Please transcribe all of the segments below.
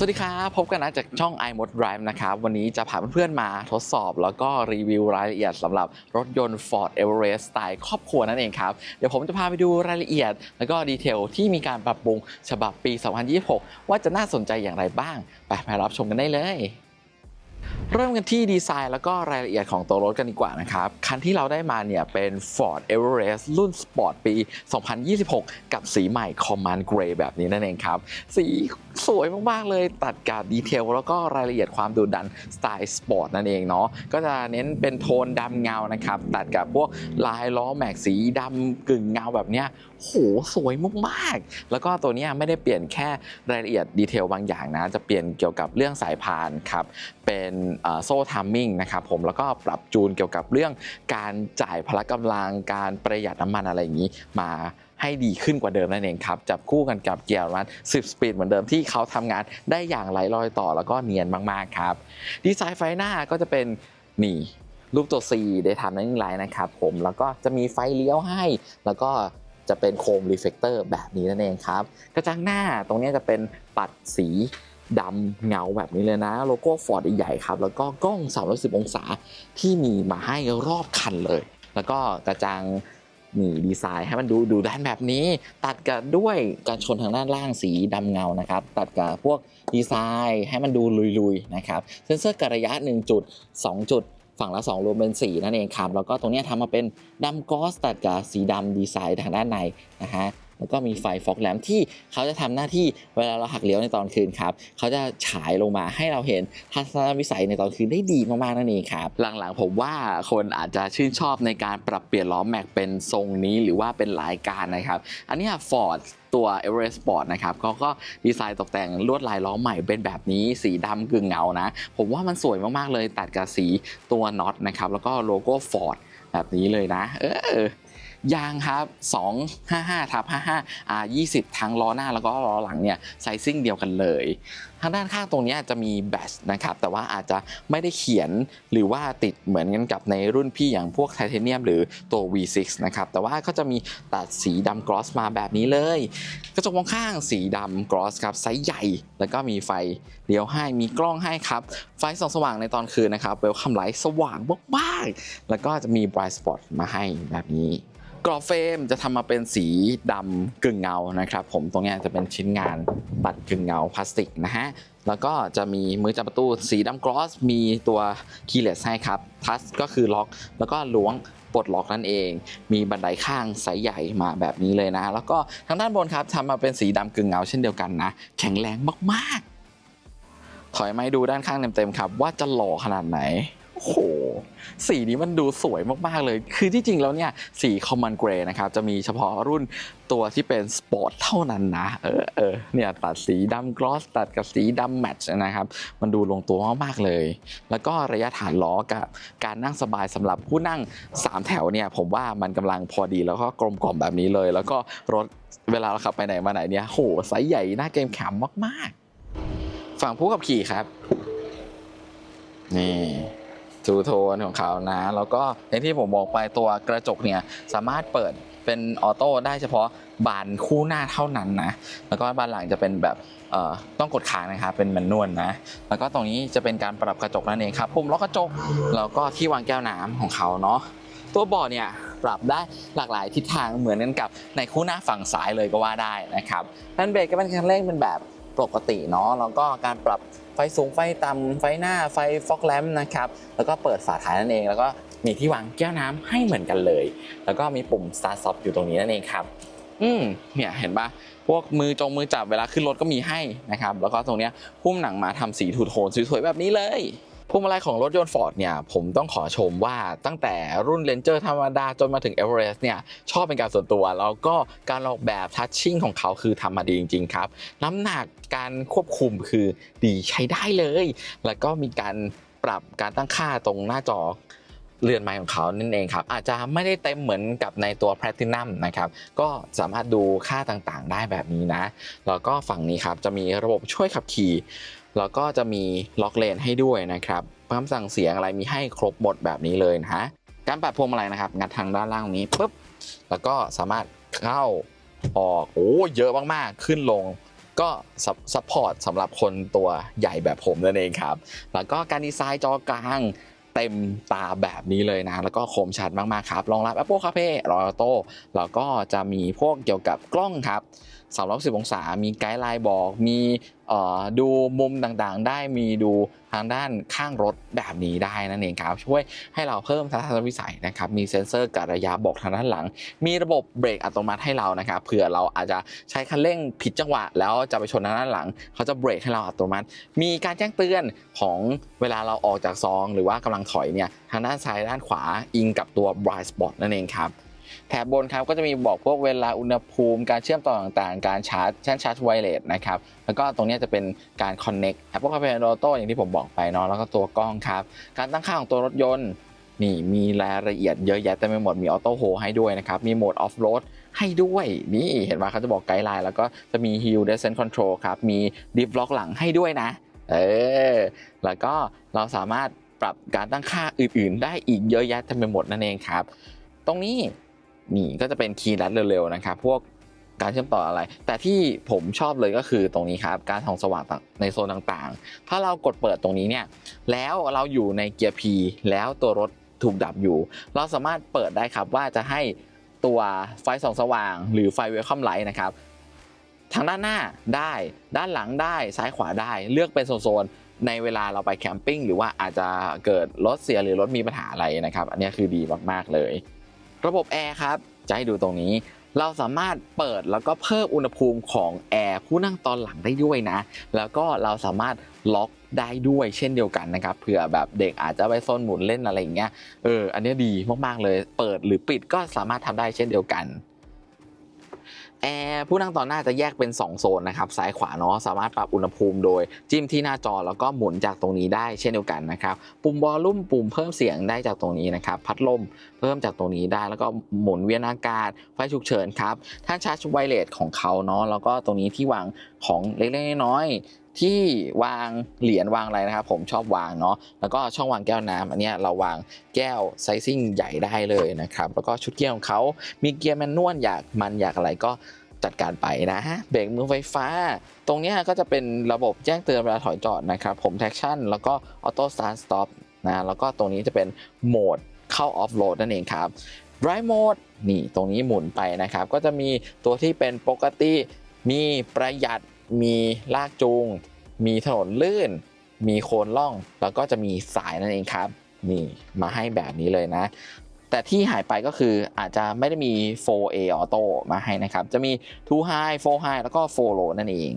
สวัสดีครับพบกันนะจากช่อง iMod Drive นะครับวันนี้จะพาเพื่อนๆมาทดสอบแล้วก็รีวิวรายละเอียดสำหรับรถยนต์ Ford Everest สไตล์ครอบครัวนั่นเองครับเดี๋ยวผมจะพาไปดูรายละเอียดแล้วก็ดีเทลที่มีการปรับปรุงฉบับปี 2026 ว่าจะน่าสนใจอย่างไรบ้างไปมารับชมกันได้เลยเริ่มกันที่ดีไซน์แล้วก็รายละเอียดของตัวรถกันดีกว่านะครับคันที่เราได้มาเนี่ยเป็น Ford Everest รุ่นสปอร์ตปี 2026 กับสีใหม่ Command Grey แบบนี้นั่นเองครับสีสวยมากๆเลยตัดกับดีเทลแล้วก็รายละเอียดความดุดันสไตล์สปอร์ตนั่นเองเนาะก็จะเน้นเป็นโทนดำเงานะครับตัดกับพวกลายล้อแม็กสีดำกึ่งเงาแบบเนี้ยโหสวยมากๆแล้วก็ตัวนี้ไม่ได้เปลี่ยนแค่รายละเอียดดีเทลบางอย่างนะจะเปลี่ยนเกี่ยวกับเรื่องสายพานครับเป็นโซ่ทัมมิ่งนะครับผมแล้วก็ปรับจูนเกี่ยวกับเรื่องการจ่ายพละกำลังการประหยัดน้ำมันอะไรอย่างนี้มาให้ดีขึ้นกว่าเดิมนั่นเองครับจับคู่กันกับเกียร์มัน10 สปีดเหมือนเดิมที่เขาทำงานได้อย่างไร้รอยต่อแล้วก็เนียนมากๆครับดีไซน์ไฟหน้าก็จะเป็นนี่รูปตัว C ได้ทำนั่นไลน์นะครับผมแล้วก็จะมีไฟเลี้ยวให้แล้วก็จะเป็นโคมรีเฟลคเตอร์แบบนี้นั่นเองครับกระจังหน้าตรงนี้จะเป็นปัดสีดำเงาแบบนี้เลยนะโลโก้ฟอร์ดใหญ่ครับแล้วก็กล้อง310องศาที่มีมาให้รอบคันเลยแล้วก็กระจังนี่ดีไซน์ให้มันดูด้านแบบนี้ตัดกับด้วยการชนทางด้านล่างสีดำเงานะครับตัดกับพวกดีไซน์ให้มันดูลุยๆนะครับเซ็นเซอร์กระยะ1จุด2จุดฝั่งละ2รวมเป็น4นั่นเองครับแล้วก็ตรงนี้ทำมาเป็นดำกอสตัดกับสีดำดีไซน์ทางด้านในนะฮะแล้วก็มีไฟฟอกแลมที่เขาจะทำหน้าที่เวลาเราหักเลี้ยวในตอนคืนครับเขาจะฉายลงมาให้เราเห็นทัศนวิสัยในตอนคืนได้ดีมากๆนั่นเองครับหลังๆผมว่าคนอาจจะชื่นชอบในการปรับเปลี่ยนล้อแม็กเป็นทรงนี้หรือว่าเป็นลายการนะครับอันนี้ Ford ตัว Everest Sport นะครับเขาก็ดีไซน์ตกแต่งลวดลายล้อใหม่เป็นแบบนี้สีดำกึ่งเงานะผมว่ามันสวยมากๆเลยตัดกับสีตัวน็อตนะครับแล้วก็โลโก้ Ford แบบนี้เลยนะยางครับ255/55 R20 ทั้งล้อหน้าแล้วก็ล้อหลังเนี่ยไซซิ่งเดียวกันเลยทางด้านข้างตรงนี้จะมีแบตนะครับแต่ว่าอาจจะไม่ได้เขียนหรือว่าติดเหมือนกันกับในรุ่นพี่อย่างพวกไทเทเนียมหรือตัว V6 นะครับแต่ว่าก็จะมีตัดสีดำกรอสมาแบบนี้เลยกระจกมองข้างสีดำกรอสครับไซส์ใหญ่แล้วก็มีไฟเลี้ยวให้มีกล้องให้ครับไฟส่องสว่างในตอนคืนนะครับเวลคัมไลท์สว่างมากๆแล้วก็จะมี Bright Spot มาให้แบบนี้กรอบเฟรมจะทำมาเป็นสีดำกึ่งเงานะครับผมตรงนี้จะเป็นชิ้นงานตัดกึ่งเงาพลาสติกนะฮะแล้วก็จะมีมือจับประตูสีดำกรอสมีตัวคีย์เลสให้ครับทัชก็คือล็อกแล้วก็ล้วงปลดล็อกนั่นเองมีบันไดข้างไซส์ใหญ่มาแบบนี้เลยนะแล้วก็ทางด้านบนครับทำมาเป็นสีดำกึ่งเงาเช่นเดียวกันนะแข็งแรงมากๆถอยมาดูด้านข้างเต็มๆครับว่าจะหล่อขนาดไหนโอ้โหสีนี้มันดูสวยมากๆเลยคือที่จริงแล้วเนี่ยสี Common Grey นะครับจะมีเฉพาะรุ่นตัวที่เป็นสปอร์ตเท่านั้นนะเนี่ยตัดสีดำกลอสตัดกับสีดำแมทช์นะครับมันดูลงตัวมากๆเลยแล้วก็ระยะฐานล้อกับการนั่งสบายสำหรับผู้นั่ง3แถวเนี่ยผมว่ามันกำลังพอดีแล้วก็กลมกล่อมแบบนี้เลยแล้วก็รถเวลาเราขับไปไหนมาไหนเนี่ยโหไซส์ใหญ่น่าเกรงขามมากๆฝั่งผู้ขับขี่ครับนี่ทูโทนของเขานะแล้วก็อย่างที่ผมบอกไปตัวกระจกเนี่ยสามารถเปิดเป็นออโต้ได้เฉพาะบานคู่หน้าเท่านั้นนะแล้วก็บานหลังจะเป็นแบบต้องกดค้างนะครับเป็นแมนนวลนะแล้วก็ตรงนี้จะเป็นการปรับกระจกนั่นเองครับปุ่มล็อกกระจกแล้วก็ที่วางแก้วน้ำของเขาเนาะตัวเบาะเนี่ยปรับได้หลากหลายทิศทางเหมือนกันกับในคู่หน้าฝั่งซ้ายเลยก็ว่าได้นะครับคันเบรกก็เป็นคันเร่งเป็นแบบปกติเนาะแล้วก็การปรับไฟสูงไฟต่ำไฟหน้าไฟฟอกแลมป์นะครับแล้วก็เปิดฝาท้ายนั่นเองแล้วก็มีที่วางแก้วน้ำให้เหมือนกันเลยแล้วก็มีปุ่ม Start Stop อยู่ตรงนี้นั่นเองครับเนี่ยเห็นปะพวกมือจับเวลาขึ้นรถก็มีให้นะครับแล้วก็ตรงเนี้ยหุ้มหนังมาทำสีทูโทนสวยๆแบบนี้เลยพวงมาลัยของรถยนต์ Ford เนี่ยผมต้องขอชมว่าตั้งแต่รุ่น Ranger ธรรมดาจนมาถึง Everest เนี่ยชอบเป็นการส่วนตัวแล้วก็การออกแบบทัชชิ่งของเขาคือทำมาดีจริงๆครับน้ำหนักการควบคุมคือดีใช้ได้เลยแล้วก็มีการปรับการตั้งค่าตรงหน้าจอเรือนไม้ของเขานั่นเองครับอาจจะไม่ได้เต็มเหมือนกับในตัว Platinum นะครับก็สามารถดูค่าต่างๆได้แบบนี้นะแล้วก็ฝั่งนี้ครับจะมีระบบช่วยขับขี่แล้วก็จะมีล็อกเลนให้ด้วยนะครับคำสั่งเสียงอะไรมีให้ครบหมดแบบนี้เลยนะฮะการปรับพวงมาลัยนะครับงัดทางด้านล่างนี้ปุ๊บแล้วก็สามารถเข้าออกเยอะมากๆขึ้นลง ก็ซัพพอร์ตสำหรับคนตัวใหญ่แบบผมนั่นเองครับแล้วก็การดีไซน์จอกลางเต็มตาแบบนี้เลยนะแล้วก็คมชัดมากๆครับรองรับ Apple CarPlay Android Auto แล้วก็จะมีพวกเกี่ยวกับกล้องครับ360องศามีไกด์ไลน์บอกมีดูมุมต่างๆได้มีดูทางด้านข้างรถแบบนี้ได้นั่นเองครับช่วยให้เราเพิ่มทัศนวิสัยนะครับมีเซ็นเซอร์กะระยะบอกทางด้านหลังมีระบบเบรกอัตโนมัติให้เรานะครับเผื่อเราอาจจะใช้คันเร่งผิดจังหวะแล้วจะไปชนทางด้านหลังเขาจะเบรกให้เราอัตโนมัติมีการแจ้งเตือนของเวลาเราออกจากซองหรือว่ากำลังถอยเนี่ยทางด้านซ้ายด้านขวาอิงกับตัว Blind Spot นั่นเองครับแถบบนครับก็จะมีบอกพวกเวลาอุณหภูมิการเชื่อมต่อต่างๆการชาร์จไวเลสนะครับแล้วก็ตรงนี้จะเป็นการ Connect Apple CarPlay Android Auto อย่างที่ผมบอกไปเนาะแล้วก็ตัวกล้องครับการตั้งค่าของตัวรถยนต์นี่มีรายละเอียดเยอะแยะเต็มไปหมดมีออโต้โฮให้ด้วยนะครับมีโหมดออฟโรดให้ด้วยนี่เห็นไหมเขาจะบอกไกด์ไลน์แล้วก็จะมี Hill Descent Control ครับมี Diff Lock หลังให้ด้วยนะแล้วก็เราสามารถปรับการตั้งค่าอื่นๆได้อีกเยอะแยะเต็มไปหมดนั่นเองครับตรงนี้นี่ก็จะเป็นคีย์ลัดเร็วๆนะครับพวกการเชื่อมต่ออะไรแต่ที่ผมชอบเลยก็คือตรงนี้ครับการส่องสว่างในโซนต่างๆถ้าเรากดเปิดตรงนี้เนี่ยแล้วเราอยู่ในเกียร์ P แล้วตัวรถถูกดับอยู่เราสามารถเปิดได้ครับว่าจะให้ตัวไฟส่องสว่างหรือไฟเวลคัมไลท์นะครับทางด้านหน้าได้ด้านหลังได้ซ้ายขวาได้เลือกเป็นโซนในเวลาเราไปแคมปิ้งหรือว่าอาจจะเกิดรถเสียหรือรถมีปัญหาอะไรนะครับอันนี้คือดีมากๆเลยระบบแอร์ครับจะให้ดูตรงนี้เราสามารถเปิดแล้วก็เพิ่มอุณหภูมิของแอร์ผู้นั่งตอนหลังได้ด้วยนะแล้วก็เราสามารถล็อกได้ด้วยเช่นเดียวกันนะครับเผื่อแบบเด็กอาจจะไปโซนหมุนเล่นอะไรอย่างเงี้ยอันนี้ดีมากๆเลยเปิดหรือปิดก็สามารถทำได้เช่นเดียวกันแอร์ผู้นั่งตอนหน้าจะแยกเป็น2โซนนะครับซ้ายขวาเนาะสามารถปรับอุณหภูมิโดยจิ้มที่หน้าจอแล้วก็หมุนจากตรงนี้ได้เช่นเดียวกันนะครับปุ่มวอลลุ่มปุ่มเพิ่มเสียงได้จากตรงนี้นะครับพัดลมเพิ่มจากตรงนี้ได้แล้วก็หมุนเวียนอากาศไฟฉุกเฉินครับท่านชาร์จไวเลสของเขาเนาะแล้วก็ตรงนี้ที่วางของเล็กๆน้อยๆที่วางเหรียญวางอะไรนะครับผมชอบวางเนาะแล้วก็ช่องวางแก้วน้ำอันนี้เราวางแก้วไซซิ่งใหญ่ได้เลยนะครับแล้วก็ชุดเกียร์ของเขามีเกียร์แมนนวลอยากอะไรก็จัดการไปนะเบรกมือไฟฟ้าตรงนี้ก็จะเป็นระบบแจ้งเตือนเวลาถอยจอดนะครับผม traction แล้วก็ออโต้สตาร์ทสต็อปนะแล้วก็ตรงนี้จะเป็นโหมดเข้าออฟโรดนั่นเองครับ Drive Mode นี่ตรงนี้หมุนไปนะครับก็จะมีตัวที่เป็นปกติมีประหยัดมีลากจูงมีถนนลื่นมีโคนล่องแล้วก็จะมีสายนั่นเองครับนี่มาให้แบบนี้เลยนะแต่ที่หายไปก็คืออาจจะไม่ได้มี 4A Auto มาให้นะครับจะมี 2 High 4 High แล้วก็4 Low นั่นเอง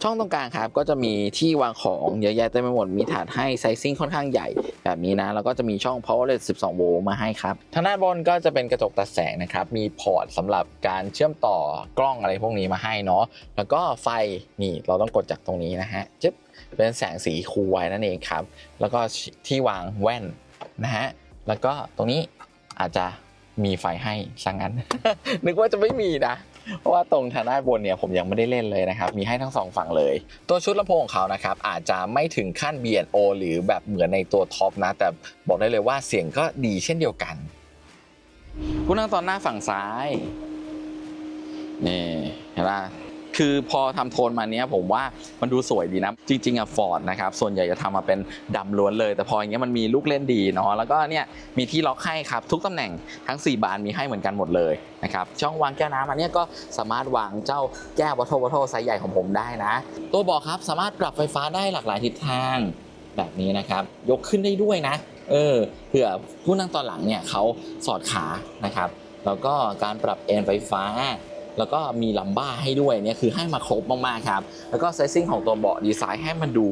ช่องตรงกลางครับก็จะมีที่วางของเยอะแยะเต็มไปหมดมีถาดให้ไซซิ่งค่อนข้างใหญ่แบบนี้นะแล้วก็จะมีช่อง power outlet 12 โวลต์มาให้ครับทางด้านบนก็จะเป็นกระจกตัดแสงนะครับมีพอร์ตสำหรับการเชื่อมต่อกล้องอะไรพวกนี้มาให้เนาะแล้วก็ไฟนี่เราต้องกดจากตรงนี้นะฮะจึ๊บเป็นแสงสีคูลไว้นั่นเองครับแล้วก็ที่วางแว่นนะฮะแล้วก็ตรงนี้อาจจะมีไฟให้ซะงั้น นึกว่าจะไม่มีนะเพราะว่าตรงทางด้านบนเนี่ยผมยังไม่ได้เล่นเลยนะครับมีให้ทั้งสองฝั่งเลยตัวชุดลำโพงของเขานะครับอาจจะไม่ถึงขั้น B&O หรือแบบเหมือนในตัวท็อปนะแต่บอกได้เลยว่าเสียงก็ดีเช่นเดียวกันผู้นั่งตอนหน้าฝั่งซ้ายนี่เห็นไหมคือพอทำโทนมาเนี้ยผมว่ามันดูสวยดีนะจริงๆอะฟอร์ดนะครับส่วนใหญ่จะทำมาเป็นดำล้วนเลยแต่พออย่างเงี้ยมันมีลูกเล่นดีเนาะแล้วก็เนี่ยมีที่ล็อกให้ครับทุกตำแหน่งทั้ง4บานมีให้เหมือนกันหมดเลยนะครับช่องวางแก้วน้ำอันนี้ก็สามารถวางเจ้าแก้ววัตถุไซส์ใหญ่ของผมได้นะตัวเบาะครับสามารถปรับไฟฟ้าได้หลากหลายทิศทางแบบนี้นะครับยกขึ้นได้ด้วยนะเผื่อผู้นั่งตอนหลังเนี่ยเขาสอดขานะครับแล้วก็การปรับเอนไฟฟ้าแล้วก็มีลัมบ้าให้ด้วยเนี่ยคือให้มาครบมากๆครับแล้วก็ไซซิ่งของตัวเบาะดีไซน์ให้มันดู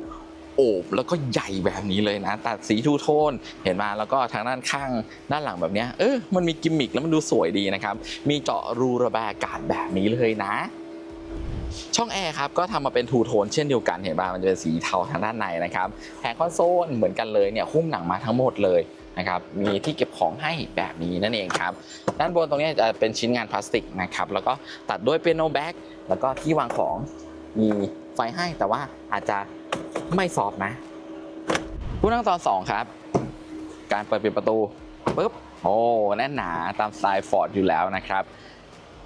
โอบแล้วก็ใหญ่แบบนี้เลยนะตัดสีทูโทนเห็นมาแล้วก็ทางด้านข้างด้านหลังแบบนี้มันมีกิมมิคแล้วมันดูสวยดีนะครับมีเจาะรูระบายอากาศแบบนี้เลยนะช่องแอร์ครับก็ทำมาเป็นทูโทนเช่นเดียวกันเห็นป่ะมันจะเป็นสีเทาทางด้านในนะครับแผงคอนโซลเหมือนกันเลยเนี่ยหุ้มหนังมาทั้งหมดเลยนะครับมีที่เก็บของให้แบบนี้นั่นเองครับด้านบนตรงนี้จะเป็นชิ้นงานพลาสติกนะครับแล้วก็ตัดด้วยเปียโนแบ็กแล้วก็ที่วางของมีไฟให้แต่ว่าอาจจะไม่ซอฟนะผู้นั่งตอน2ครับการเปิดปิดประตูปุ๊บโอ้แน่นหนาตามสไตล์ฟอร์ดอยู่แล้วนะครับ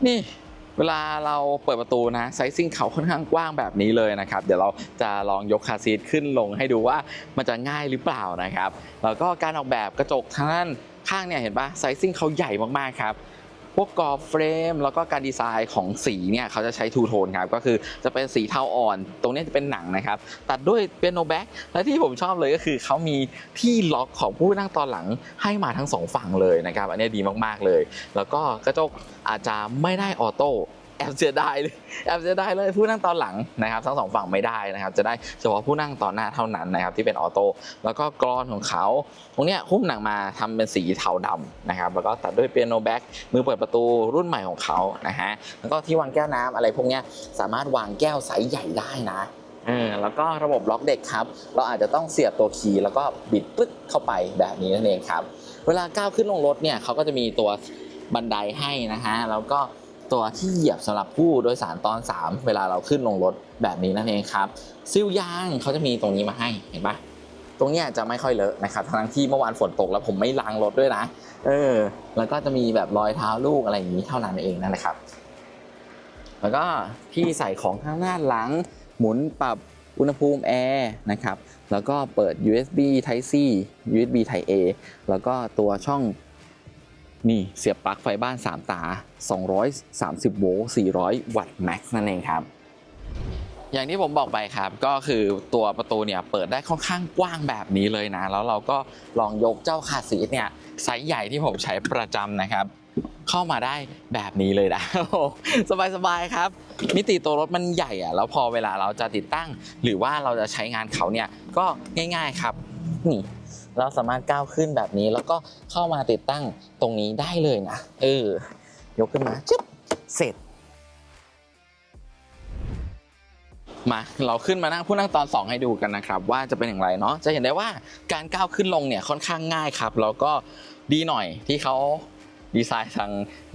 นี่ เวลาเราเปิดประตูนะไซซิ่งเขาค่อนข้างกว้างแบบนี้เลยนะครับเดี๋ยวเราจะลองยกคาร์ซีทขึ้นลงให้ดูว่ามันจะง่ายหรือเปล่านะครับแล้วก็การออกแบบกระจกทางด้านข้างเนี่ยเห็นปะไซซิ่งเขาใหญ่มากๆครับพวกกรอบเฟรมแล้วก็การดีไซน์ของสีเนี่ยเขาจะใช้ทูโทนครับก็คือจะเป็นสีเทาอ่อนตรงนี้จะเป็นหนังนะครับตัดด้วยเปียโนแบ็คและที่ผมชอบเลยก็คือเขามีที่ล็อกของผู้นั่งตอนหลังให้มาทั้ง2ฝั่งเลยนะครับอันนี้ดีมากๆเลยแล้วก็กระจกอาจจะไม่ได้ออโต้แอบเสียดายเลยผู้นั่งตอนหลังนะครับทั้ง2ฝั่งไม่ได้นะครับจะได้เฉพาะผู้นั่งตอนหน้าเท่านั้นนะครับที่เป็นออโต้แล้วก็กรอนของเขาตรงเนี้ยหุ้มหนังมาทำเป็นสีเทาดำนะครับแล้วก็ตัดด้วยเปียโนแบ็คมือเปิดประตูรุ่นใหม่ของเขานะฮะแล้วก็ที่วางแก้วน้ำอะไรพวกเนี้ยสามารถวางแก้วไซส์ใหญ่ได้นะแล้วก็ระบบล็อกเด็กครับเราอาจจะต้องเสียบตัวคีย์แล้วก็บิดปึ๊ดเข้าไปแบบนี้นั่นเองครับเวลาก้าวขึ้นลงรถเนี่ยเขาก็จะมีตัวบันไดให้นะฮะแล้วก็ตัวที่เหยียบสำหรับผู้โดยสารตอน3เวลาเราขึ้นลงรถแบบนี้นั่นเองครับซิลยางเขาจะมีตรงนี้มาให้เห็นปะตรงนี้จะไม่ค่อยเลอะนะครับทั้งที่เมื่อวานฝนตกแล้วผมไม่ล้างรถด้วยนะแล้วก็จะมีแบบรอยเท้าลูกอะไรอย่างนี้เท่านั้นเองนั่นแหละครับแล้วก็ที่ใส่ของข้างหน้าหลังหมุนปรับอุณหภูมิแอร์นะครับแล้วก็เปิด USB Type C USB Type A แล้วก็ตัวช่องนี่เสียบปลั๊กไฟบ้าน3ตา230โวลต์400วัตต์แม็กซ์นั่นเองครับอย่างที่ผมบอกไปครับก็คือตัวประตูเนี่ยเปิดได้ค่อนข้างกว้างแบบนี้เลยนะแล้วเราก็ลองยกเจ้าคาร์ซีทเนี่ยไซส์ใหญ่ที่ผมใช้ประจำนะครับเข้ามาได้แบบนี้เลยนะสบายๆครับมิติตัวรถมันใหญ่อะแล้วพอเวลาเราจะติดตั้งหรือว่าเราจะใช้งานเขาเนี่ยก็ง่ายๆครับนี่เราสามารถก้าวขึ้นแบบนี้แล้วก็เข้ามาติดตั้งตรงนี้ได้เลยนะยกขึ้นมาจึ๊บเสร็จมาเราขึ้นมานั่งผู้นั่งตอน2ให้ดูกันนะครับว่าจะเป็นอย่างไรเนาะจะเห็นได้ว่าการก้าวขึ้นลงเนี่ยค่อนข้างง่ายครับแล้วก็ดีหน่อยที่เขาดีไซน์ทาง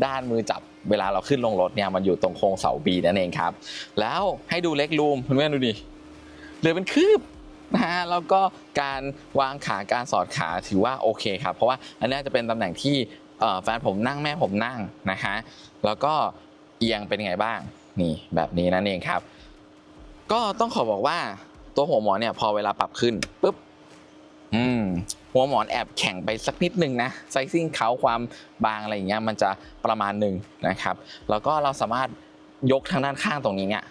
ด้านมือจับเวลาเราขึ้นลงรถเนี่ยมันอยู่ตรงโครงเสาบีนั่นเองครับแล้วให้ดูเล็กรูมเพื่อนๆดูดิเหลือเป็นคืบนะฮะแล้วก็การวางขาการสอดขาถือว่าโอเคครับเพราะว่าอันนี้จะเป็นตำแหน่งที่แฟนผมนั่งแม่ผมนั่งนะฮะแล้วก็เอียงเป็นไงบ้างนี่แบบนี้นั่นเองครับก็ต้องขอบอกว่าตัวหัวหมอนเนี่ยพอเวลาปรับขึ้นปุ๊บหัวหมอนแอบแข็งไปสักนิดนึงนะไซซิ่งเขาความบางอะไรอย่างเงี้ยมันจะประมาณหนึ่งนะครับแล้วก็เราสามารถยกทางด้านข้างตรงนี้เนี่ย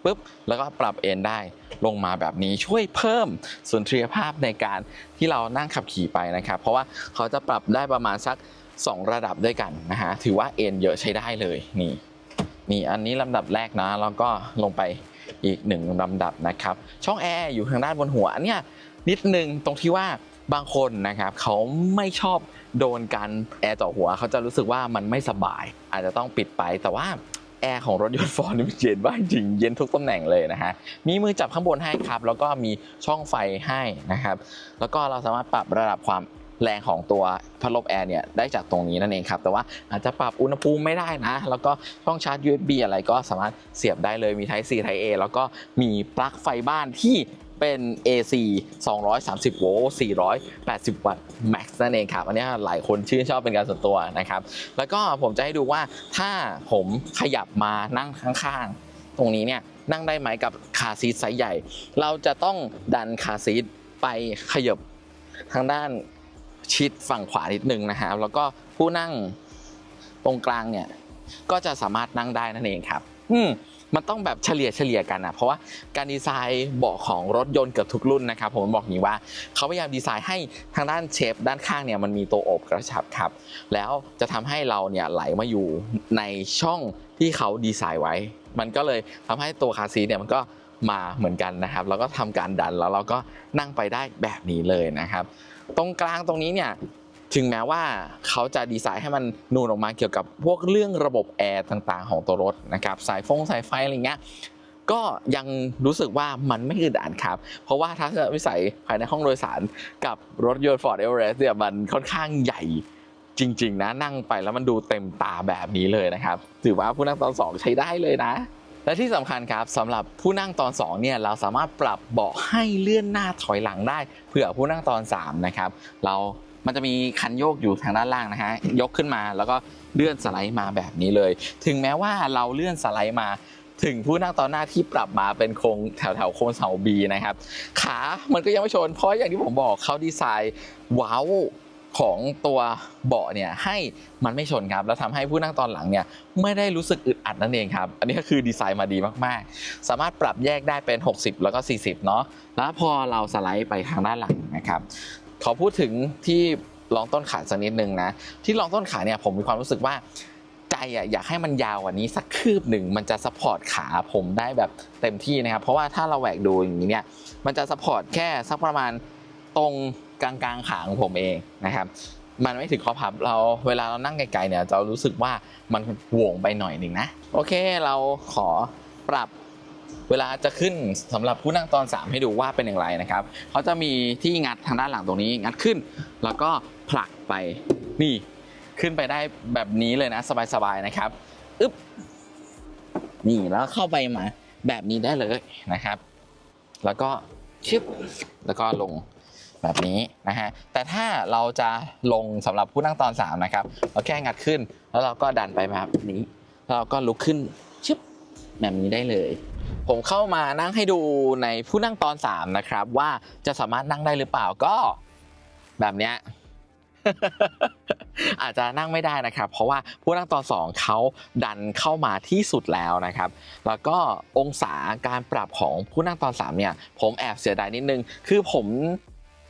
ปุ๊บแล้วก็ปรับเอนได้ลงมาแบบนี้ช่วยเพิ่มสุนทรียภาพในการที่เรานั่งขับขี่ไปนะครับเพราะว่าเขาจะปรับได้ประมาณสัก2ระดับด้วยกันนะฮะถือว่าเอนเยอะใช้ได้เลยนี่อันนี้ลำดับแรกนะแล้วก็ลงไปอีก1ลำดับนะครับช่องแอร์อยู่ทางด้านบนหัวอันเนี้ยนิดนึงตรงที่ว่าบางคนนะครับเขาไม่ชอบโดนการแอร์เจาะหัวเขาจะรู้สึกว่ามันไม่สบายอาจจะต้องปิดไปแต่ว่าแอร์ของรถยนต์ฟอร์ดนี่มันเย็นมากจริงเย็นทุกตำแหน่งเลยนะฮะมีมือจับข้างบนให้ครับแล้วก็มีช่องไฟให้นะครับแล้วก็เราสามารถปรับระดับความแรงของตัวพัดลมแอร์เนี่ยได้จากตรงนี้นั่นเองครับแต่ว่าอาจจะปรับอุณหภูมิไม่ได้นะแล้วก็ช่องชาร์จ USB อะไรก็สามารถเสียบได้เลยมี Type C Type A แล้วก็มีปลั๊กไฟบ้านที่เป็น AC 230โวลต์480วัตต์แม็กซ์นั่นเองครับอันนี้หลายคนชื่นชอบเป็นการส่วนตัวนะครับแล้วก็ผมจะให้ดูว่าถ้าผมขยับมานั่งข้างๆตรงนี้เนี่ยนั่งได้ไหมกับคาร์ซีทไซส์ใหญ่เราจะต้องดันคาร์ซีทไปขยับทางด้านชิดฝั่งขวานิดนึงนะครับแล้วก็ผู้นั่งตรงกลางเนี่ยก็จะสามารถนั่งได้นั่นเองครับมันต้องแบบเฉลี่ยกันนะเพราะว่าการดีไซน์เบาะของรถยนต์เกือบทุกรุ่นนะครับผมบอกอย่างนี้ว่าเขาพยายามดีไซน์ให้ทางด้านเชฟด้านข้างเนี่ยมันมีตัวโอบกระชับครับแล้วจะทำให้เราเนี่ยไหลมาอยู่ในช่องที่เขาดีไซน์ไว้มันก็เลยทำให้ตัวคาร์ซีทเนี่ยมันก็มาเหมือนกันนะครับแล้วก็ทำการดันแล้วเราก็นั่งไปได้แบบนี้เลยนะครับตรงกลางตรงนี้เนี่ยถึงแม้ว่าเขาจะดีไซน์ให้มันนูนออกมาเกี่ยวกับพวกเรื่องระบบแอร์ต่างๆของตัวรถนะครับสายไฟอะไรเงี้ยก็ยังรู้สึกว่ามันไม่อึดอัดครับเพราะว่าทัศนวิสัยภายในห้องโดยสารกับรถยนต์ Ford Everest เนี่ยมันค่อนข้างใหญ่จริงๆนะนั่งไปแล้วมันดูเต็มตาแบบนี้เลยนะครับถือว่าผู้นั่งตอน2ใช้ได้เลยนะและที่สำคัญครับสำหรับผู้นั่งตอน2เนี่ยเราสามารถปรับเบาะให้เลื่อนหน้าถอยหลังได้เผื่อผู้นั่งตอน3นะครับเรา มันจะมีคันโยกอยู่ทางด้านล่างนะฮะยกขึ้นมาแล้วก็เลื่อนสไลด์มาแบบนี้เลยถึงแม้ว่าเราเลื่อนสไลด์มาถึงผู้นั่งตอนหน้าที่ปรับมาเป็นโครงแถวโคนเสา B นะครับขามันก็ยังไม่ชนเพราะอย่างที่ผมบอกเขาดีไซน์ว้าวของตัวเบาะเนี่ยให้มันไม่ชนครับแล้วทำให้ผู้นั่งตอนหลังเนี่ยไม่ได้รู้สึกอึดอัดนั่นเองครับอันนี้ก็คือดีไซน์มาดีมากๆสามารถปรับแยกได้เป็น60แล้วก็40เนาะแล้วพอเราสไลด์ไปทางด้านหลังนะครับขอพูดถึงที่รองต้นขาสักนิดนึงนะที่รองต้นขาเนี่ยผมมีความรู้สึกว่าใจอยากให้มันยาวกว่านี้สักคืบหนึ่งมันจะซัพพอร์ตขาผมได้แบบเต็มที่นะครับเพราะว่าถ้าเราแหวกดูอย่างนี้เนี่ยมันจะซัพพอร์ตแค่สักประมาณตรงกลางขาของผมเองนะครับมันไม่ถึงข้อพับเราเวลาเรานั่งไกลๆเนี่ยจะรู้สึกว่ามันโหว่งไปหน่อยหนึ่งนะโอเคเราขอปรับเวลาจะขึ้นสำหรับผู้นั่งตอน3ให้ดูว่าเป็นอย่างไรนะครับเขาจะมีที่งัดทางด้านหลังตรงนี้งัดขึ้นแล้วก็ผลักไปนี่ขึ้นไปได้แบบนี้เลยนะสบายๆนะครับอึ๊บนี่แล้วเข้าไปมาแบบนี้ได้เลยนะครับแล้วก็ชึบแล้วก็ลงแบบนี้นะฮะแต่ถ้าเราจะลงสำหรับผู้นั่งตอน3นะครับเราแค่งัดขึ้นแล้วเราก็ดันไปแบบนี้แล้วเราก็ลุกขึ้นชึบแบบนี้ได้เลยผมเข้ามานั่งให้ดูในผู้นั่งตอน3นะครับว่าจะสามารถนั่งได้หรือเปล่าก็แบบเนี้ย อาจจะนั่งไม่ได้นะครับเพราะว่าผู้นั่งตอน2เขาดันเข้ามาที่สุดแล้วนะครับแล้วก็องศาการปรับของผู้นั่งตอน3เนี่ยผมแอบเสียดายนิดนึงคือผม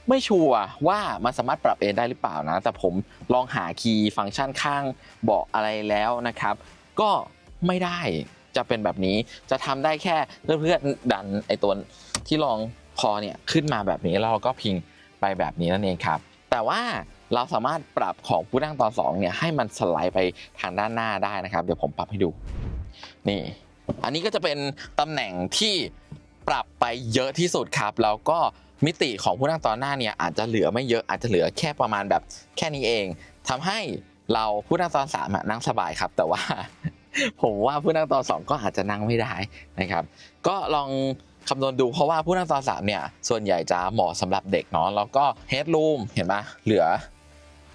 ไม่ชัวร์ว่ามันสามารถปรับเองได้หรือเปล่านะแต่ผมลองหาคีย์ฟังก์ชันข้างเบาะอะไรแล้วนะครับก็ไม่ได้จะเป็นแบบนี้จะทำได้แค่เพื่อนๆดันไอตัวที่รองคอเนี่ยขึ้นมาแบบนี้แล้วเราก็พิงไปแบบนี้นั่นเองครับแต่ว่าเราสามารถปรับของผู้นั่งตอน2เนี่ยให้มันสไลด์ไปทางด้านหน้าได้นะครับเดี๋ยวผมปรับให้ดูนี่อันนี้ก็จะเป็นตำแหน่งที่ปรับไปเยอะที่สุดครับแล้วก็มิติของผู้นั่งตอนหน้าเนี่ยอาจจะเหลือไม่เยอะอาจจะเหลือแค่ประมาณแบบแค่นี้เองทำให้เราผู้นั่งตอน3นั่งสบายครับแต่ว่า ผมว่าผู้นั่งตอน2ก็อาจจะนั่งไม่ได้นะครับก็ลองคำนวณดูเพราะว่าผู้นั่งตอน3เนี่ยส่วนใหญ่จะเหมาะสำหรับเด็กเนาะแล้วก็เฮดรูมเห็นปะเหลือ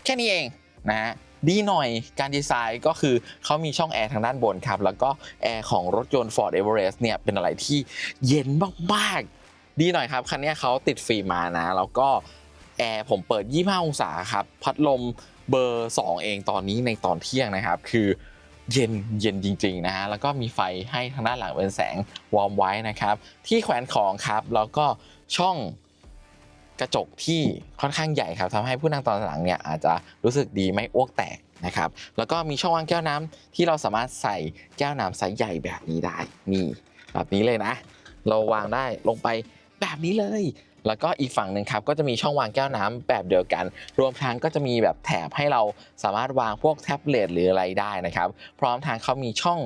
แค่นี้เองนะฮะดีหน่อยการดีไซน์ก็คือเขามีช่องแอร์ทางด้านบนครับแล้วก็แอร์ของรถยนต์ Ford Everest เนี่ยเป็นอะไรที่เย็นมากๆดีหน่อยครับคันนี้เขาติดฟิล์มมานะแล้วก็แอร์ผมเปิด25องศาครับพัดลมเบอร์2เองตอนนี้ในตอนเที่ยงนะครับคือเย็นจริงๆนะฮะแล้วก็มีไฟให้ทางด้านหลังเป็นแสงวอร์มไว้นะครับที่แขวนของครับแล้วก็ช่องกระจกที่ค่อนข้างใหญ่ครับทำให้ผู้นั่งตอนหลังเนี่ยอาจจะรู้สึกดีไม่อ้วกแตกนะครับแล้วก็มีช่องวางแก้วน้ำที่เราสามารถใส่แก้วน้ำไซส์ใหญ่แบบนี้ได้นี่แบบนี้เลยนะเราวางได้ลงไปแบบนี้เลยแล้วก็อีกฝั่งหนึ่งครับก็จะมีช่องวางแก้วน้ำแบบเดียวกันรวมทั้งก็จะมีแบบแถบให้เราสามารถวางพวกแท็บเล็ตหรืออะไรได้นะครับพร้อมทางเขามีช่อง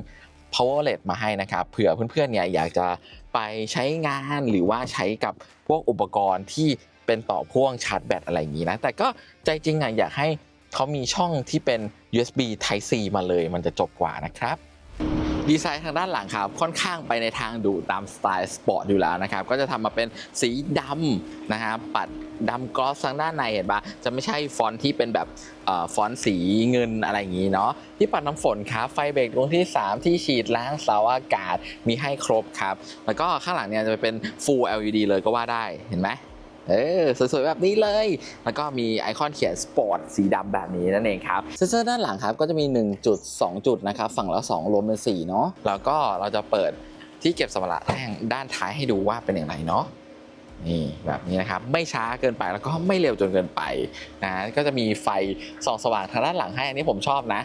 power outlet มาให้นะครับเผื่อเพื่อนๆเนี่ยอยากจะไปใช้งานหรือว่าใช้กับพวกอุปกรณ์ที่เป็นต่อพ่วงชาร์จแบตอะไรอย่างนี้นะแต่ก็ใจจริงอยากให้เขามีช่องที่เป็น USB Type C มาเลยมันจะจบกว่านะครับดีไซน์ทางด้านหลังครับค่อนข้างไปในทางดูตามสไตล์สปอร์ตอยู่แล้วนะครับก็จะทำมาเป็นสีดำนะครับปัดดำกลอสทางด้านในเห็นปะจะไม่ใช่ฟอนต์ที่เป็นแบบฟอนต์สีเงินอะไรอย่างนี้เนาะที่ปัดน้ำฝนครับไฟเบรกดวงที่3ที่ฉีดล้างเสาอากาศมีให้ครบครับแล้วก็ข้างหลังเนี่ยจะเป็น Full LED เลยก็ว่าได้เห็นไหมสวยๆแบบนี้เลยแล้วก็มีไอคอนเขียนสปอร์ตสีดำแบบนี้นั่นเองครับเซ็นเซอร์ด้านหลังครับก็จะมี1จุด2จุดนะครับฝั่งละ2รวมเป็น4เนาะแล้วก็เราจะเปิดที่เก็บสัมภาระแท่งด้านท้ายให้ดูว่าเป็นอย่างไรเนาะนี่แบบนี้นะครับไม่ช้าเกินไปแล้วก็ไม่เร็วจนเกินไปนะก็จะมีไฟส่องสว่างทางด้านหลังให้อันนี้ผมชอบนะ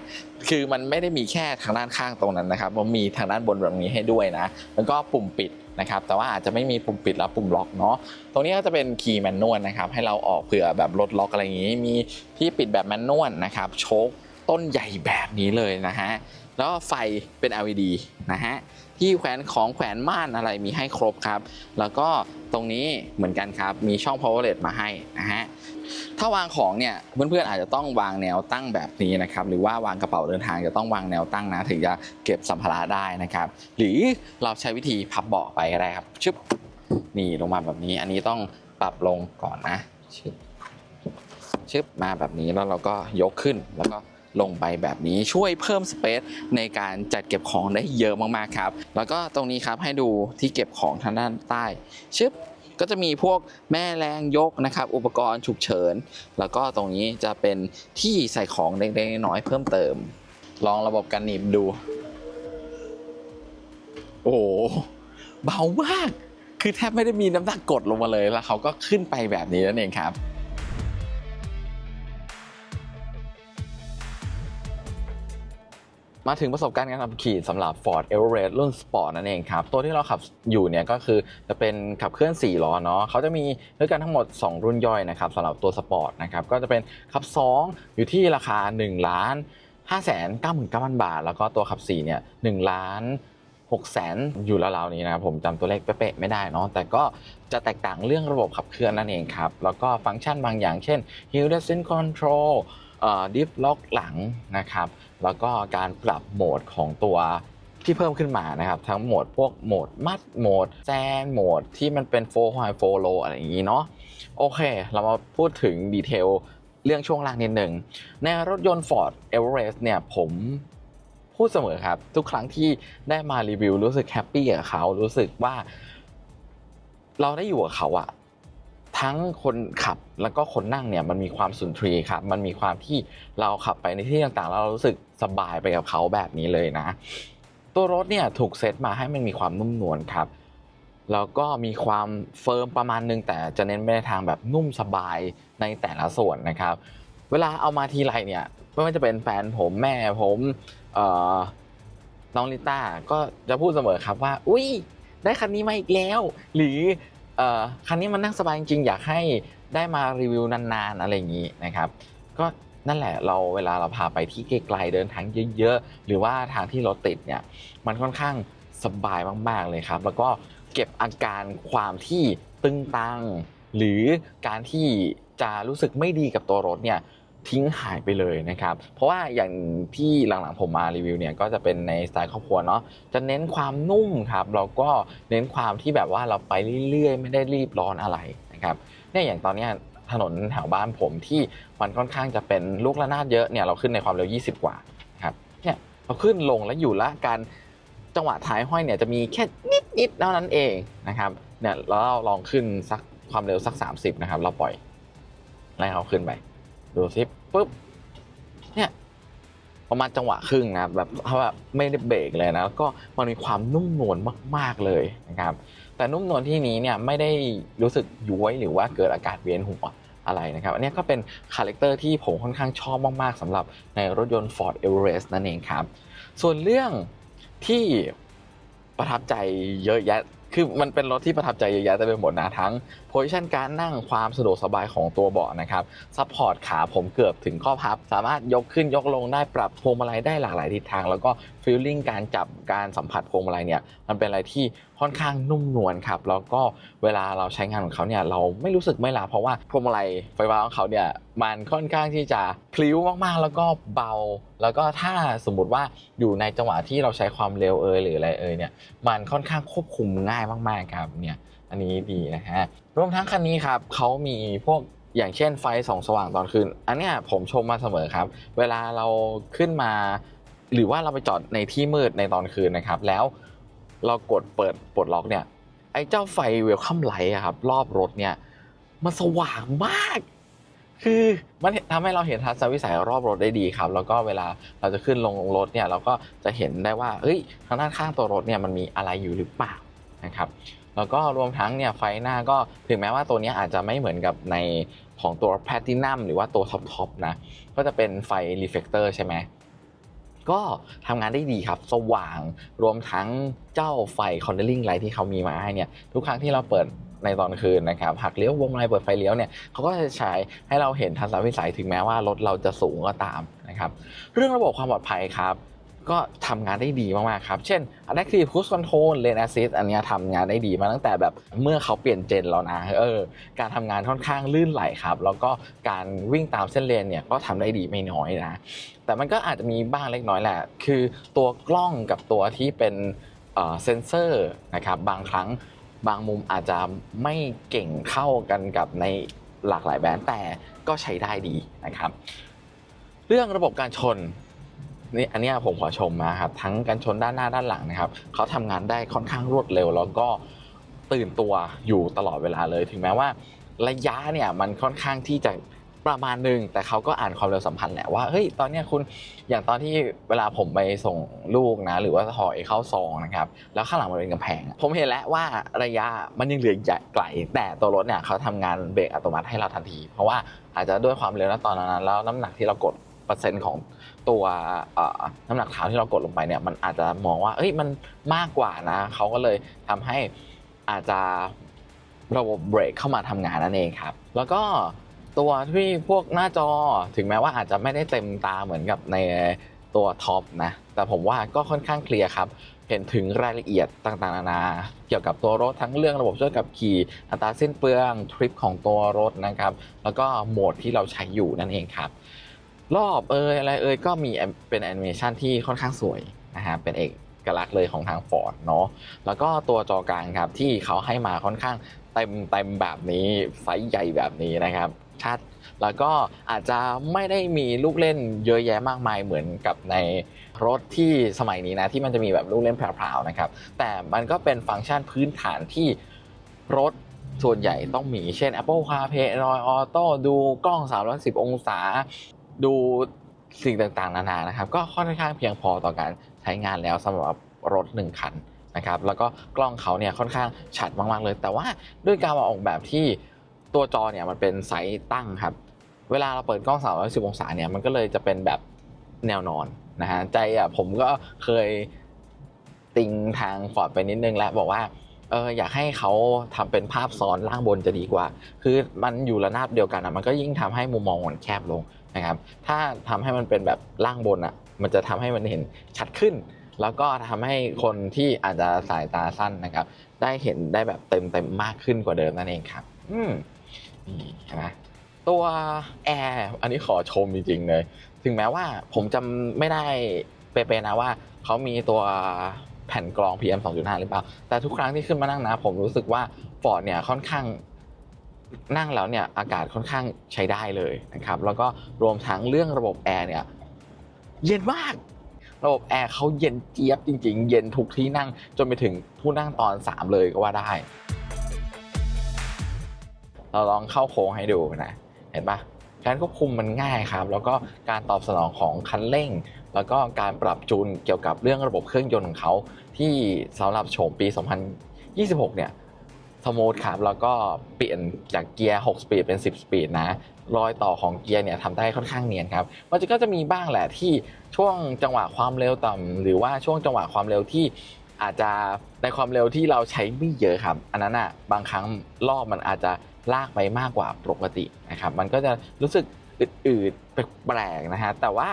คือมันไม่ได้มีแค่ทางด้านข้างตรงนั้นนะครับมันมีทางด้านบนแบบนี้ให้ด้วยนะแล้วก็ปุ่มปิดนะครับแต่ว่าอาจจะไม่มีปุ่มปิดและปุ่มล็อกเนาะตรงนี้ก็จะเป็นคีย์แมนนวลนะครับให้เราออกเผื่อแบบรถล็อกอะไรอย่างนี้มีที่ปิดแบบแมนนวลนะครับโชคต้นใหญ่แบบนี้เลยนะฮะแล้วไฟเป็น LED นะฮะที่แขวนของแขวนม่านอะไรมีให้ครบครับแล้วก็ตรงนี้เหมือนกันครับมีช่อง power outlet มาให้นะฮะถ้าวางของเนี่ยเพื่อนๆอาจจะต้องวางแนวตั้งแบบนี้นะครับหรือว่าวางกระเป๋าเดินทางจะต้องวางแนวตั้งนะถึงจะเก็บสัมภาระได้นะครับหรือเราใช้วิธีพับเบาะไปก็ได้ครับชึบนี่ลงมาแบบนี้อันนี้ต้องปรับลงก่อนนะชึบ ชึบมาแบบนี้แล้วเราก็ยกขึ้นแล้วก็ลงไปแบบนี้ช่วยเพิ่มสเปซในการจัดเก็บของได้เยอะมากๆครับแล้วก็ตรงนี้ครับให้ดูที่เก็บของทางด้านใต้ชึบก็จะมีพวกแม่แรงยกนะครับอุปกรณ์ฉุกเฉินแล้วก็ตรงนี้จะเป็นที่ใส่ของเล็กๆน้อยๆเพิ่มเติมลองระบบการหนีบดูโอ้โหเบามากคือแทบไม่ได้มีน้ำหนักกดลงมาเลยแล้วเขาก็ขึ้นไปแบบนี้นั่นเองครับมาถึงประสบการณ์การขับขี่สำหรับ Ford Everest รุ่น Sport นั่นเองครับตัวที่เราขับอยู่เนี่ยก็คือจะเป็นขับเคลื่อน4ล้อเนาะเขาจะมีด้วยกันทั้งหมด2รุ่นย่อยนะครับสำหรับตัว Sport นะครับก็จะเป็นขับ2อยู่ที่ราคา1,599,000 บาทแล้วก็ตัวขับ4เนี่ย1,600,000อยู่ราวๆนี้นะครับผมจำตัวเลขเป๊ะๆไม่ได้เนาะแต่ก็จะแตกต่างเรื่องระบบขับเคลื่อนนั่นเองครับแล้วก็ฟังก์ชันบางอย่างเช่น Hill Descent Control Diff Lock หลังนะครับแล้วก็การปรับโหมดของตัวที่เพิ่มขึ้นมานะครับทั้งโหมดพวกโหมดมัดโหมดแซนโหมดที่มันเป็น4 High 4 Low อะไรอย่างนี้เนาะโอเคเรามาพูดถึงดีเทลเรื่องช่วงล่างนิดหนึ่งในรถยนต์ Ford Everest เนี่ยผมพูดเสมอครับทุกครั้งที่ได้มารีวิวรู้สึกแฮปปี้กับเขารู้สึกว่าเราได้อยู่กับเขาอะทั้งคนขับแล้วก็คนนั่งเนี่ยมันมีความสุนทรีย์ครับมันมีความที่เราขับไปในที่ต่างๆแล้วเรารู้สึกสบายไปกับเขาแบบนี้เลยนะตัวรถเนี่ยถูกเซตมาให้มันมีความนุ่มนวลครับแล้วก็มีความเฟิร์มประมาณนึงแต่จะเน้นไปในทางแบบนุ่มสบายในแต่ละส่วนนะครับเวลาเอามาทีไรเนี่ยไม่ว่าจะเป็นแฟนผมแม่ผมน้องลิต้าก็จะพูดเสมอครับว่าอุ๊ยได้คันนี้มาอีกแล้วหรือคันนี้มันนั่งสบายจริงๆอยากให้ได้มารีวิวนานๆอะไรอย่างนี้นะครับก็นั่นแหละเวลาเราพาไปที่ไกลๆเดินทางเยอะๆหรือว่าทางที่รถติดเนี่ยมันค่อนข้างสบายมากๆเลยครับแล้วก็เก็บอาการความที่ตึงตังหรือการที่จะรู้สึกไม่ดีกับตัวรถเนี่ยทิ้งหายไปเลยนะครับเพราะว่าอย่างที่หลังๆผมมารีวิวเนี่ยก็จะเป็นในสไตล์ครอบครัวเนาะจะเน้นความนุ่มครับแล้วก็เน้นความที่แบบว่าเราไปเรื่อยๆไม่ได้รีบร้อนอะไรนะครับเนี่ยอย่างตอนนี้ถนนแถวบ้านผมที่มันค่อนข้างจะเป็นลูกระนาดเยอะเนี่ยเราขึ้นในความเร็ว20กว่าครับเนี่ยเราขึ้นลงแล้วอยู่ละการจังหวะท้ายห้อยเนี่ยจะมีแค่นิดๆเท่านั้นเองนะครับเนี่ยเราลองขึ้นสักความเร็วสัก30นะครับเราปล่อยไล่เขาขึ้นไปดูซิปุ๊บเนี่ยประมาณจังหวะครึ่งนะแบบเขาแบบไม่ได้เบรกเลยนะแล้วก็มันมีความนุ่มนวลมากๆเลยนะครับแต่นุ่มนวลที่นี้เนี่ยไม่ได้รู้สึกย้วยหรือว่าเกิดอาการเวียนหัวอะไรนะครับอันนี้ก็เป็นคาแรคเตอร์ที่ผมค่อนข้างชอบมากๆสำหรับในรถยนต์ Ford Everest นั่นเองครับส่วนเรื่องที่ประทับใจเยอะแยะคือมันเป็นรถที่ประทับใจเยอะแยะเต็มไปหมดนะทั้งโพซิชันการนั่งความสะดวกสบายของตัวเบาะนะครับซัพพอร์ตขาผมเกือบถึงข้อพับสามารถยกขึ้นยกลงได้ปรับพวงมาลัยได้หลากหลายทิศทางแล้วก็ฟีลลิ่งการจับการสัมผัสพวงมาลัยเนี่ยมันเป็นอะไรที่ค่อนข้างนุ่มนวลครับแล้วก็เวลาเราใช้งานของเขาเนี่ยเราไม่รู้สึกไม่ล้าเพราะว่าพวงมาลัยไฟฟ้าของเขาเนี่ยมันค่อนข้างที่จะพลิ้วมากๆแล้วก็เบาแล้วก็ถ้าสมมุติว่าอยู่ในจังหวะที่เราใช้ความเร็วหรืออะไรเนี่ยมันค่อนข้างควบคุมง่ายมากๆครับเนี่ยอันนี้ดีนะฮะรวมทั้งคันนี้ครับเขามีพวกอย่างเช่นไฟส่องสว่างตอนคืนอันเนี้ยผมชมมาเสมอครับเวลาเราขึ้นมาหรือว่าเราไปจอดในที่มืดในตอนคืนนะครับแล้วเรากดเปิดปลดล็อกเนี่ยไอ้เจ้าไฟเวลคัมไลท์ครับรอบรถเนี่ยมันสว่างมากคือมันทำให้เราเห็นทัศนวิสัยรอบรถได้ดีครับแล้วก็เวลาเราจะขึ้นลงรถเนี่ยเราก็จะเห็นได้ว่าเฮ้ยทางด้านข้างตัวรถเนี่ยมันมีอะไรอยู่หรือเปล่านะครับแล้วก็รวมทั้งเนี่ยไฟหน้าก็ถึงแม้ว่าตัวนี้อาจจะไม่เหมือนกับในของตัว Platinum หรือว่าตัวท็อปนะก็จะเป็นไฟ Reflector ใช่ไหมก็ทำงานได้ดีครับสว่างรวมทั้งเจ้าไฟ Cornering Light ที่เขามีมาให้เนี่ยทุกครั้งที่เราเปิดในตอนคืนนะครับหักเลี้ยววงมาลัยเปิดไฟเลี้ยวเนี่ยเขาก็จะใช้ให้เราเห็นทัศนวิสัยถึงแม้ว่ารถเราจะสูงก็ตามนะครับเรื่องระบบความปลอดภัยครับก็ทำงานได้ดีมากๆครับเช่น Adaptive Cruise Control Lane Assist อันนี้ทำงานได้ดีมาตั้งแต่แบบเมื่อเขาเปลี่ยนเจนแล้วนะการทำงานค่อนข้างลื่นไหลครับแล้วก็การวิ่งตามเส้นเลนเนี่ยก็ทำได้ดีไม่น้อยนะแต่มันก็อาจจะมีบ้างเล็กน้อยแหละคือตัวกล้องกับตัวที่เป็นเซนเซอร์นะครับบางครั้งบางมุมอาจจะไม่เก่งเข้ากันกับในหลากหลายแบรนด์แต่ ก็ใช้ได้ดีนะครับเรื่องระบบการชนนี่อันนี้ผมขอชมนะครับทั้งการชนด้านหน้าด้านหลังนะครับเขาทำงานได้ค่อนข้างรวดเร็วแล้วก็ตื่นตัวอยู่ตลอดเวลาเลยถึงแม้ว่าระยะเนี่ยมันค่อนข้างที่จะประมาณนึงแต่เขาก็อ่านความเร็วสัมพันธ์แหละว่าเฮ้ยตอนนี้คุณอย่างตอนที่เวลาผมไปส่งลูกนะหรือว่าถอยเข้าซองนะครับแล้วข้างหลังมันเป็นกำแพงผมเห็นแล้วว่าระยะมันยังเหลือไกลแต่ตัวรถเนี่ยเขาทำงานเบรกอัตโนมัติให้เราทันทีเพราะว่าอาจจะด้วยความเร็วณตอนนั้นแล้วน้ำหนักที่เรากดเปอร์เซ็นต์ของตัวน้ำหนักเท้าที่เรากดลงไปเนี่ยมันอาจจะมองว่าเอ้ยมันมากกว่านะเขาก็เลยทำให้อาจจะระบบเบรกเข้ามาทำงานนั่นเองครับแล้วก็ตัวที่พวกหน้าจอถึงแม้ว่าอาจจะไม่ได้เต็มตาเหมือนกับในตัวท็อปนะแต่ผมว่าก็ค่อนข้างเคลียร์ครับเห็นถึงรายละเอียดต่างๆนานาเกี่ยวกับตัวรถทั้งเรื่องระบบช่วยขับขี่อัตราสิ้นเปลืองทริปของตัวรถนะครับแล้วก็โหมดที่เราใช้อยู่นั่นเองครับรอบอะไรก็มีเป็นแอนิเมชันที่ค่อนข้างสวยนะฮะเป็นเอกลักษณ์เลยของทาง Ford เนาะแล้วก็ตัวจอกลางครับที่เขาให้มาค่อนข้างเต็มแบบนี้ไซส์ใหญ่แบบนี้นะครับชัดแล้วก็อาจจะไม่ได้มีลูกเล่นเยอะแยะมากมายเหมือนกับในรถที่สมัยนี้นะที่มันจะมีแบบลูกเล่นแพรวๆนะครับแต่มันก็เป็นฟังก์ชันพื้นฐานที่รถส่วนใหญ่ต้องมีเช่น Apple CarPlay Android Auto ดูกล้อง360องศาดูสิ่งต่างๆนานานะครับก็ค่อนข้างเพียงพอต่อการใช้งานแล้วสำหรับรถ1คันนะครับแล้วก็กล้องเขาเนี่ยค่อนข้างชัดมากๆเลยแต่ว่าด้วยการออกแบบที่ตัวจอเนี่ยมันเป็นไซส์ตั้งครับเวลาเราเปิดกล้อง310องศาเนี่ยมันก็เลยจะเป็นแบบแนวนอนนะฮะใจผมก็เคยติงทางฟอร์ดไปนิดนึงแล้วบอกว่าอยากให้เขาทำเป็นภาพซ้อนล่างบนจะดีกว่าคือมันอยู่ระนาบเดียวกันมันก็ยิ่งทำให้มุมมองมันแคบลงนะครับถ้าทำให้มันเป็นแบบล่างบนมันจะทำให้มันเห็นชัดขึ้นแล้วก็ทำให้คนที่อาจจะสายตาสั้นนะครับได้เห็นได้แบบเต็มมากขึ้นกว่าเดิมนั่นเองครับนี่นะตัวแอร์อันนี้ขอชมจริงๆเลยถึงแม้ว่าผมจำไม่ได้เป๊ะๆนะว่าเขามีตัวแผ่นกรอง PM 2.5 หรือเปล่าแต่ทุกครั้งที่ขึ้นมานั่งนะผมรู้สึกว่า Ford เนี่ยค่อนข้างนั่งแล้วเนี่ยอากาศค่อนข้างใช้ได้เลยนะครับแล้วก็รวมทั้งเรื่องระบบแอร์เนี่ยเย็นมากระบบแอร์เขาเย็นเจี๊ยบจริงๆเย็นทุกที่นั่งจนไปถึงผู้นั่งตอน3เลยก็ว่าได้เราลองเข้าโค้งให้ดูนะเห็นปะการควบคุมมันง่ายครับแล้วก็การตอบสนองของคันเร่งแล้วก็การปรับจูนเกี่ยวกับเรื่องระบบเครื่องยนต์ของเขาที่สำหรับโฉมปี 2026 เนี่ยสมูทครับแล้วก็เปลี่ยนจากเกียร์6สปีดเป็น10สปีดนะรอยต่อของเกียร์เนี่ยทำได้ค่อนข้างเนียนครับมันก็จะมีบ้างแหละที่ช่วงจังหวะความเร็วต่ำหรือว่าช่วงจังหวะความเร็วที่อาจจะในความเร็วที่เราใช้ไม่เยอะครับอันนั้นบางครั้งรอบมันอาจจะลากไปมากกว่าปกตินะครับมันก็จะรู้สึกอืดๆแปลกๆนะฮะแต่ว่า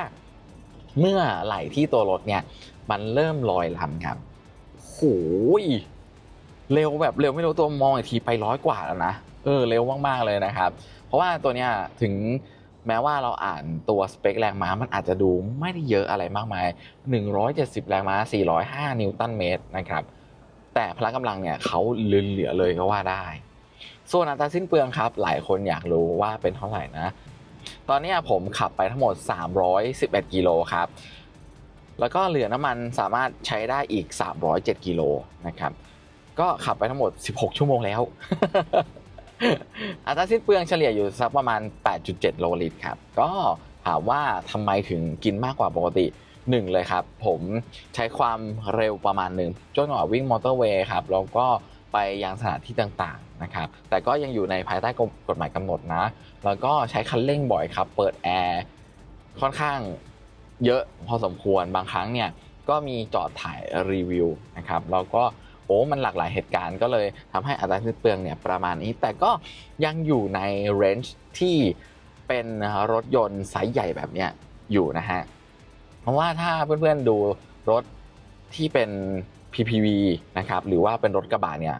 เมื่อไหร่ที่ตัวรถเนี่ยมันเริ่มลอยลำครับโหยเร็วแบบเร็วไม่รู้ตัวมองอีกทีไป100 กว่าแล้วนะเร็วมากๆเลยนะครับเพราะว่าตัวเนี้ยถึงแม้ว่าเราอ่านตัวสเปคแรงม้ามันอาจจะดูไม่ได้เยอะอะไรมากมาย170แรงม้า405นิวตันเมตรนะครับแต่พละกำลังเนี่ยเขาเหลือเลยก็ว่าได้ส่วนอัตราสิ้นเปลืองครับหลายคนอยากรู้ว่าเป็นเท่าไหร่นะตอนนี้ผมขับไปทั้งหมด311กิโลครับแล้วก็เหลือน้ำมันสามารถใช้ได้อีก307กิโลนะครับก็ขับไปทั้งหมด16ชั่วโมงแล้วอัตราสิ้นเปลืองเฉลี่ยอยู่สักประมาณ 8.7 โลลิตรครับก็ถามว่าทำไมถึงกินมากกว่าปกติ1เลยครับผมใช้ความเร็วประมาณหนึ่งช่วงจังหวะวิ่งมอเตอร์เวย์ครับแล้วก็ไปยังสถานที่ต่างๆนะครับแต่ก็ยังอยู่ในภายใต้กฎหมายกำหนดนะแล้วก็ใช้คันเร่งบ่อยครับเปิดแอร์ค่อนข้างเยอะพอสมควรบางครั้งเนี่ยก็มีจอดถ่ายรีวิวนะครับแล้วก็มันหลากหลายเหตุการณ์ก็เลยทำให้อัตราสิ้นเปลืองเนี่ยประมาณนี้แต่ก็ยังอยู่ในเรนจ์ที่เป็นรถยนต์ไซส์ใหญ่แบบเนี้ยอยู่นะฮะเพราะว่าถ้าเพื่อนๆดูรถที่เป็น PPV นะครับหรือว่าเป็นรถกระบะเนี่ย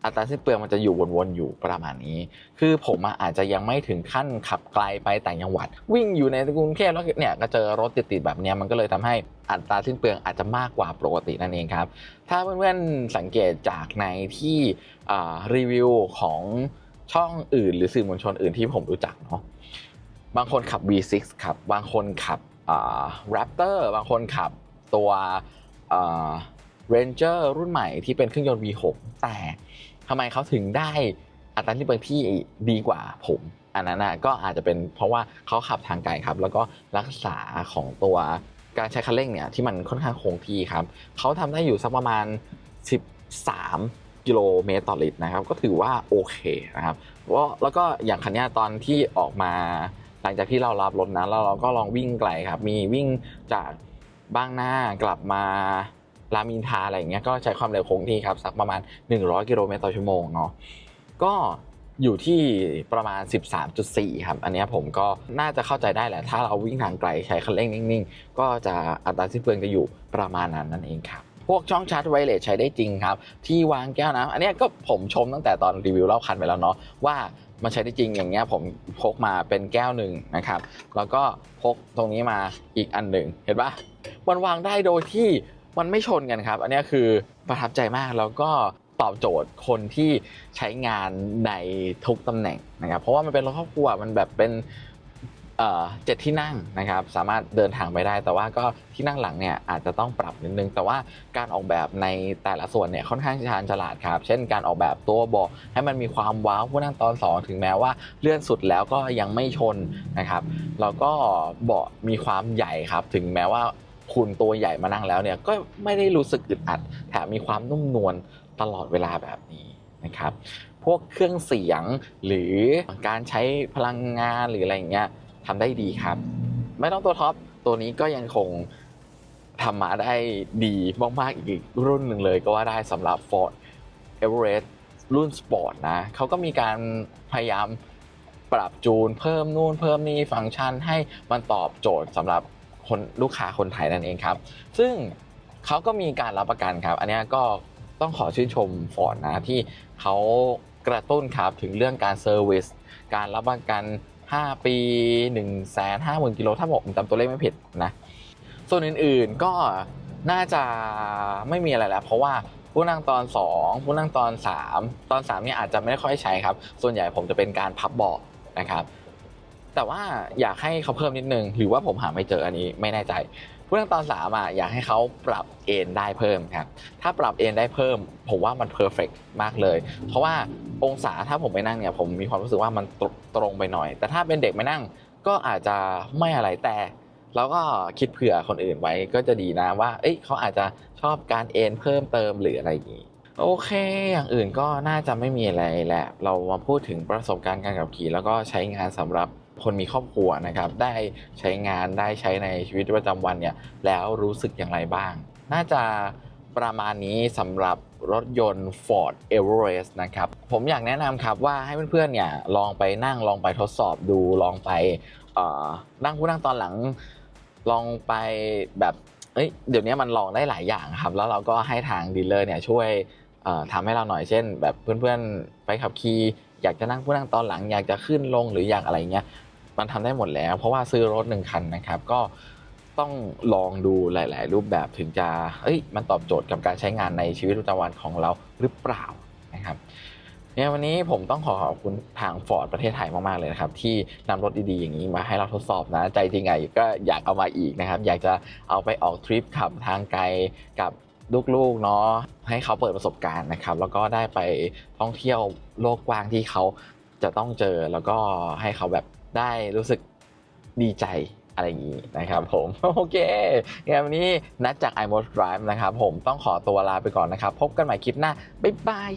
อัตราสิ้นเปลืองมันจะอยู่วนๆอยู่ประมาณนี้คือผมอาจจะยังไม่ถึงขั้นขับไกลไปต่างจังหวัดวิ่งอยู่ในกรุงเทพแล้วเนี่ยก็เจอรถติดๆแบบนี้มันก็เลยทำให้อัตราสิ้นเปลืองอาจจะมากกว่าปกตินั่นเองครับถ้าเพื่อนๆสังเกตจากในที่รีวิวของช่องอื่นหรือสื่อมวลชนอื่นที่ผมรู้จักเนาะ บางคนขับ V6 ครับบางคนขับRaptor บางคนขับตัวRanger รุ่นใหม่ที่เป็นเครื่องยนต์ V6 แต่ทำไมเขาถึงได้อัตราที่เปลืองที่ดีกว่าผมอันนั้นนะก็อาจจะเป็นเพราะว่าเขาขับทางไกลครับแล้วก็รักษาของตัวการใช้คันเร่งเนี่ยที่มันค่อนข้างคงที่ครับเขาทำได้อยู่สักประมาณ13กิโลเมตรต่อลิตรนะครับก็ถือว่าโอเคนะครับแล้วก็อย่างคันนี้ตอนที่ออกมาหลังจากที่เรารับรถนะแล้วเราก็ลองวิ่งไกลครับมีวิ่งจากบางนา กลับมารามอินทราอะไรอย่างเงี้ยก็ใช้ความเร็วคงที่ครับสักประมาณ100กิโลเมตรต่อชั่วโมงเนาะก็อยู่ที่ประมาณ 13.4 ครับอันนี้ผมก็น่าจะเข้าใจได้แหละถ้าเราวิ่งทางไกลใช้คันเร่งนิ่งๆก็จะอัตราสิ้นเปลืองจะอยู่ประมาณนั้นนั่นเองครับพวกช่องชาร์จไวเลสใช้ได้จริงครับที่วางแก้วน้ำอันนี้ก็ผมชมตั้งแต่ตอนรีวิวรอบคันไปแล้วเนาะว่ามันใช้ได้จริงอย่างเงี้ยผมพกมาเป็นแก้วหนึ่งนะครับแล้วก็พกตรงนี้มาอีกอันหนึ่งเห็นปะมันวางได้โดยที่มันไม่ชนกันครับอันนี้คือประทับใจมากแล้วก็ตอบโจทย์คนที่ใช้งานในทุกตำแหน่งนะครับเพราะว่ามันเป็นรถครอบครัวมันแบบเป็น7 ที่นั่งนะครับสามารถเดินทางไปได้แต่ว่าก็ที่นั่งหลังเนี่ยอาจจะต้องปรับนิดนึงแต่ว่าการออกแบบในแต่ละส่วนเนี่ยค่อนข้างชาญฉลาดครับเช่นการออกแบบตัวเบาะให้มันมีความว้าวผู้นั่งตอน2ถึงแม้ว่าเลื่อนสุดแล้วก็ยังไม่ชนนะครับแล้วก็เบาะมีความใหญ่ครับถึงแม้ว่าคุณตัวใหญ่มานั่งแล้วเนี่ยก็ไม่ได้รู้สึกอึดอัดแถมมีความนุ่มนวลตลอดเวลาแบบนี้นะครับพวกเครื่องเสียงหรือการใช้พลังงานหรืออะไรอย่างเงี้ยทำได้ดีครับไม่ต้องตัวท็อปตัวนี้ก็ยังคงทำมาได้ดีมากๆอีกรุ่นหนึ่งเลยก็ว่าได้สำหรับ Ford Everest รุ่นสปอร์ตนะเขาก็มีการพยายามปรับจูนเพิ่มนู่นเพิ่มนี่ฟังก์ชันให้มันตอบโจทย์สำหรับคนลูกค้าคนไทยนั่นเองครับซึ่งเขาก็มีการรับประกันครับอันนี้ก็ต้องขอชื่นชม Ford นะที่เขากระตุ้นครับถึงเรื่องการเซอร์วิสการรับประกัน5 ปี 150,000 กิโลถ้าผมจำตัวเลขไม่ผิดนะส่วนอื่นๆก็น่าจะไม่มีอะไรแล้วเพราะว่าผู้นั่งตอน2ผู้นั่งตอน3ตอน3เนี่ยอาจจะไม่ค่อยใช้ครับส่วนใหญ่ผมจะเป็นการพับเบาะนะครับแต่ว่าอยากให้เขาเพิ่มนิดนึงหรือว่าผมหาไม่เจออันนี้ไม่แน่ใจผู้นั่งตอน3อยากให้เขาปรับเอนได้เพิ่มครับถ้าปรับเอนได้เพิ่มผมว่ามันเพอร์เฟกต์มากเลยเพราะว่าองศาถ้าผมไปนั่งเนี่ยผมมีความรู้สึกว่ามันตรงไปหน่อยแต่ถ้าเป็นเด็กไม่นั่งก็อาจจะไม่อะไรแต่เราก็คิดเผื่อคนอื่นไว้ก็จะดีนะว่าเขาอาจจะชอบการเอนเพิ่มเติมหรืออะไรอย่างนี้โอเคอย่างอื่นก็น่าจะไม่มีอะไรแหละเรามาพูดถึงประสบการณ์การขับขี่แล้วก็ใช้งานสำหรับคนมีครอบครัวนะครับได้ใช้งานได้ใช้ในชีวิตประจำวันเนี่ยแล้วรู้สึกอย่างไรบ้างน่าจะประมาณนี้สำหรับรถยนต์ Ford Everest นะครับผมอยากแนะนำครับว่าให้เพื่อนๆเนี่ยลองไปนั่งลองไปทดสอบดูลองไปนั่งผู้นั่งตอนหลังลองไปแบบเดี๋ยวนี้มันลองได้หลายอย่างครับแล้วเราก็ให้ทางดีลเลอร์เนี่ยช่วยทำให้เราหน่อยเช่นแบบเพื่อนๆไปขับขี่อยากจะนั่งผู้นั่งตอนหลังอยากจะขึ้นลงหรืออยากอะไรเงี้ยมันทำได้หมดแล้วเพราะว่าซื้อรถ1 คันนะครับก็ต้องลองดูหลายๆรูปแบบถึงจะมันตอบโจทย์กับการใช้งานในชีวิตประจำวันของเราหรือเปล่านะครับเนี่ยวันนี้ผมต้องขอบคุณทาง Ford ประเทศไทยมากๆเลยนะครับที่นำรถดีๆอย่างนี้มาให้เราทดสอบนะใจจริงก็อยากเอามาอีกนะครับอยากจะเอาไปออกทริปขับทางไกลกับลูกๆเนาะให้เขาเปิดประสบการณ์นะครับแล้วก็ได้ไปท่องเที่ยวโลกกว้างที่เขาจะต้องเจอแล้วก็ให้เขาแบบได้รู้สึกดีใจอะไรอย่างนี้นะครับผมโอเคงั้นวันนี้นัดจาก iMost Drive นะครับผมต้องขอตัวลาไปก่อนนะครับพบกันใหม่คลิปหน้าบ๊ายบาย